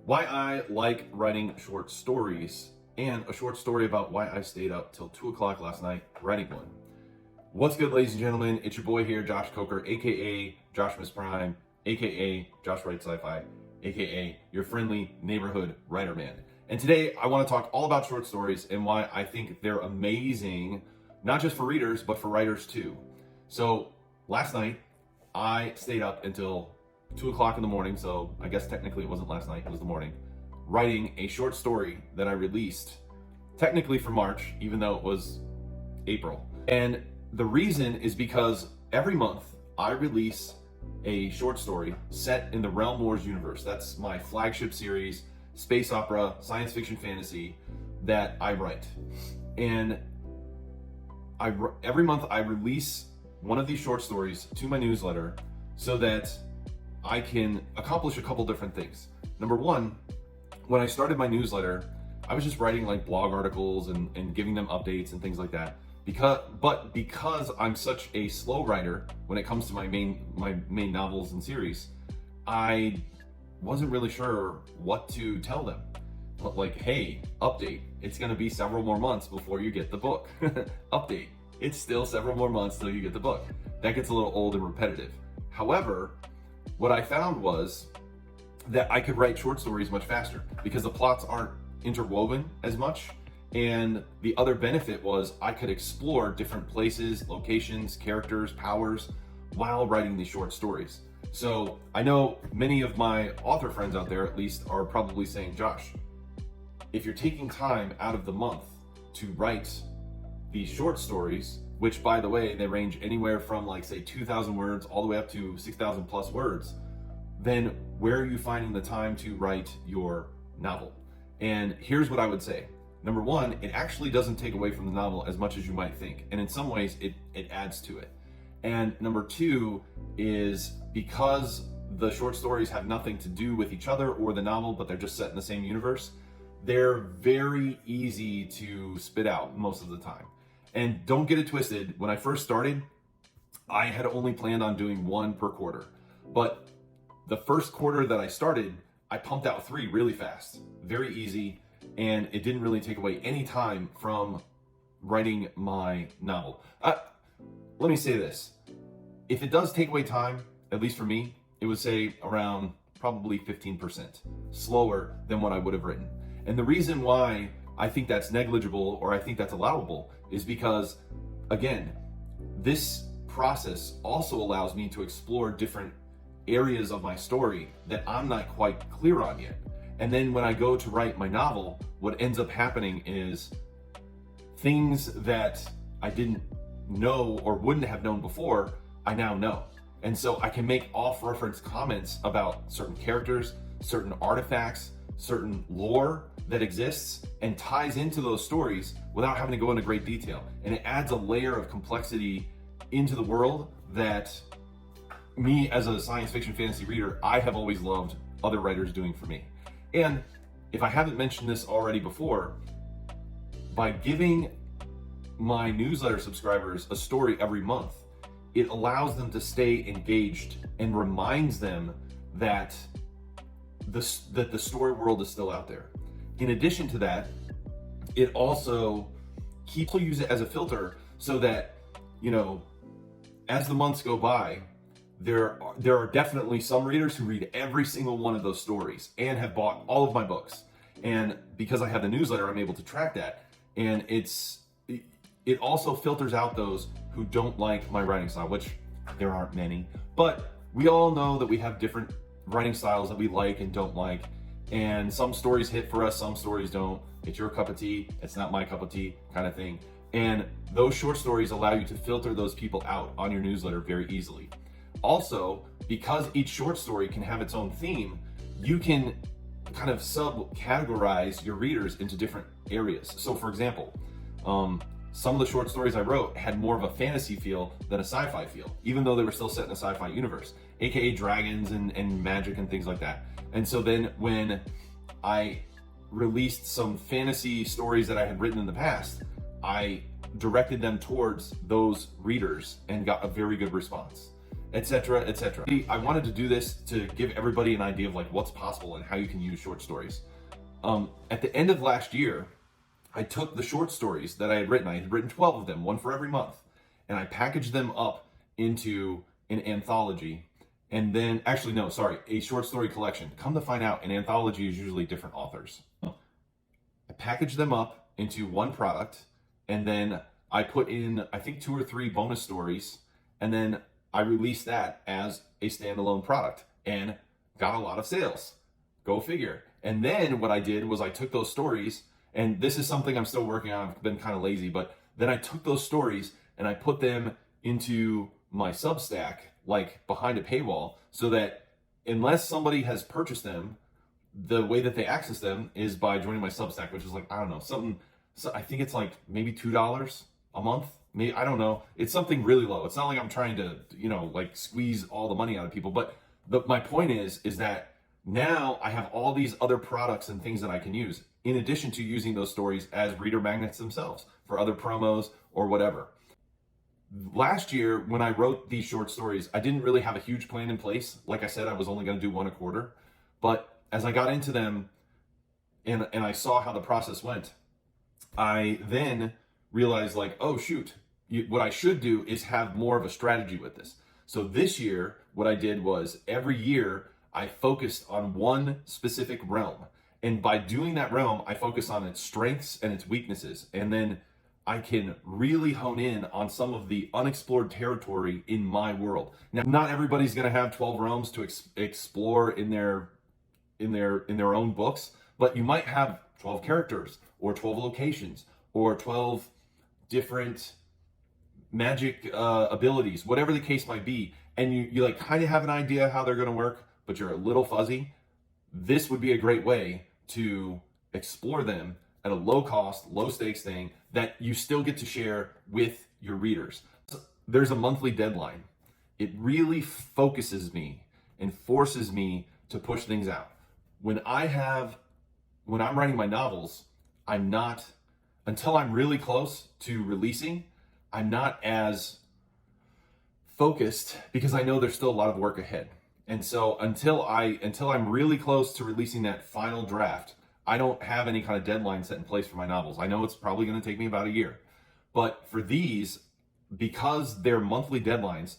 why I like writing short stories, and a short story about why I stayed up till 2 o'clock last night writing one. What's good, ladies and gentlemen? It's your boy here, Josh Coker, aka Josh Miss Prime, aka Josh Writes Sci-Fi, aka your friendly neighborhood writer man. And today I want to talk all about short stories and why I think they're amazing, not just for readers, but for writers too. So last night I stayed up until 2 o'clock in the morning, so I guess technically it wasn't last night, it was the morning, writing a short story that I released technically for March, even though it was April. And the reason is because every month I release a short story set in the Realm Wars universe. That's my flagship series, space opera, science fiction fantasy that I write. And every month I release one of these short stories to my newsletter so that I can accomplish a couple different things. Number one, when I started my newsletter, I was just writing like blog articles and giving them updates and things like that. Because I'm such a slow writer when it comes to my main novels and series, I wasn't really sure what to tell them. Like, hey, update, it's gonna be several more months before you get the book. Update, it's still several more months till you get the book. That gets a little old and repetitive. However, what I found was that I could write short stories much faster because the plots aren't interwoven as much. And the other benefit was I could explore different places, locations, characters, powers while writing these short stories. So I know many of my author friends out there at least are probably saying, Josh, if you're taking time out of the month to write these short stories, which by the way, they range anywhere from like say 2,000 words all the way up to 6,000 plus words, then where are you finding the time to write your novel? And here's what I would say. Number one, it actually doesn't take away from the novel as much as you might think. And in some ways it adds to it. And number two is because the short stories have nothing to do with each other or the novel, but they're just set in the same universe, they're very easy to spit out most of the time. And don't get it twisted, when I first started, I had only planned on doing one per quarter. But the first quarter that I started, I pumped out 3 really fast, very easy, and it didn't really take away any time from writing my novel. Let me say this, if it does take away time, at least for me, it would say around probably 15% slower than what I would have written. And the reason why I think that's negligible or I think that's allowable is because, again, this process also allows me to explore different areas of my story that I'm not quite clear on yet. And then when I go to write my novel, what ends up happening is things that I didn't know or wouldn't have known before, I now know. And so I can make off-reference comments about certain characters, certain artifacts, certain lore that exists and ties into those stories without having to go into great detail. And it adds a layer of complexity into the world that me as a science fiction fantasy reader, I have always loved other writers doing for me. And if I haven't mentioned this already before, by giving my newsletter subscribers a story every month, it allows them to stay engaged and reminds them that the story world is still out there. In addition to that, it also people use it as a filter so that, you know, as the months go by, there are definitely some readers who read every single one of those stories and have bought all of my books. And because I have the newsletter, I'm able to track that. And it also filters out those who don't like my writing style, which there aren't many. But we all know that we have different writing styles that we like and don't like. And some stories hit for us, some stories don't. It's your cup of tea, it's not my cup of tea kind of thing. And those short stories allow you to filter those people out on your newsletter very easily. Also, because each short story can have its own theme, you can kind of subcategorize your readers into different areas. So for example, some of the short stories I wrote had more of a fantasy feel than a sci-fi feel, even though they were still set in a sci-fi universe, aka dragons and magic and things like that. And so then when I released some fantasy stories that I had written in the past, I directed them towards those readers and got a very good response. etc., etc. I wanted to do this to give everybody an idea of like what's possible and how you can use short stories. At the end of last year, I took the short stories that I had written 12 of them, one for every month, and I packaged them up into an anthology. And then, actually, no, sorry, a short story collection. Come to find out, an anthology is usually different authors. I packaged them up into one product, and then I put in, I think, 2 or 3 bonus stories, and then I released that as a standalone product and got a lot of sales. Go figure. And then what I did was I took those stories, and this is something I'm still working on. I've been kind of lazy, but then I took those stories and I put them into my Substack, like behind a paywall, so that unless somebody has purchased them, the way that they access them is by joining my Substack, which is like, I don't know, something, so I think it's like maybe $2 a month. Maybe, I don't know. It's something really low. It's not like I'm trying to, like squeeze all the money out of people. But my point is that now I have all these other products and things that I can use, in addition to using those stories as reader magnets themselves for other promos or whatever. Last year, when I wrote these short stories, I didn't really have a huge plan in place. Like I said, I was only going to do one a quarter. But as I got into them and I saw how the process went, I then realized like, oh shoot, what I should do is have more of a strategy with this. So this year, what I did was every year I focused on one specific realm. And by doing that realm, I focus on its strengths and its weaknesses. And then I can really hone in on some of the unexplored territory in my world. Now, not everybody's going to have 12 realms to explore in their own books, but you might have 12 characters or 12 locations or 12 different magic abilities, whatever the case might be, and you like kind of have an idea how they're going to work, but you're a little fuzzy. This would be a great way to explore them at a low cost, low stakes thing that you still get to share with your readers. There's a monthly deadline. It really focuses me and forces me to push things out. When I'm writing my novels, until I'm really close to releasing, I'm not as focused because I know there's still a lot of work ahead. And so until I'm really close to releasing that final draft, I don't have any kind of deadline set in place for my novels. I know it's probably going to take me about a year. But for these, because they're monthly deadlines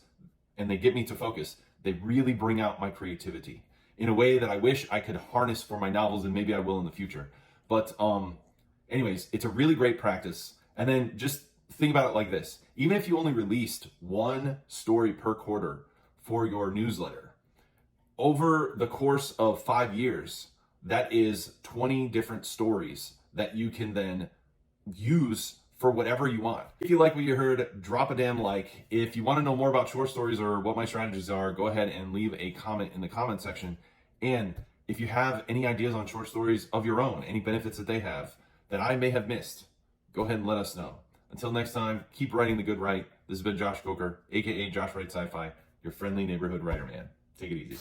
and they get me to focus, they really bring out my creativity in a way that I wish I could harness for my novels, and maybe I will in the future. But anyways, it's a really great practice. And then just think about it like this. Even if you only released one story per quarter for your newsletter, over the course of 5 years, that is 20 different stories that you can then use for whatever you want. If you like what you heard, drop a damn like. If you want to know more about short stories or what my strategies are, go ahead and leave a comment in the comment section. And if you have any ideas on short stories of your own, any benefits that they have that I may have missed, go ahead and let us know. Until next time, keep writing the good write. This has been Josh Coker, aka Josh Writes Sci-Fi, your friendly neighborhood writer man. Take it easy.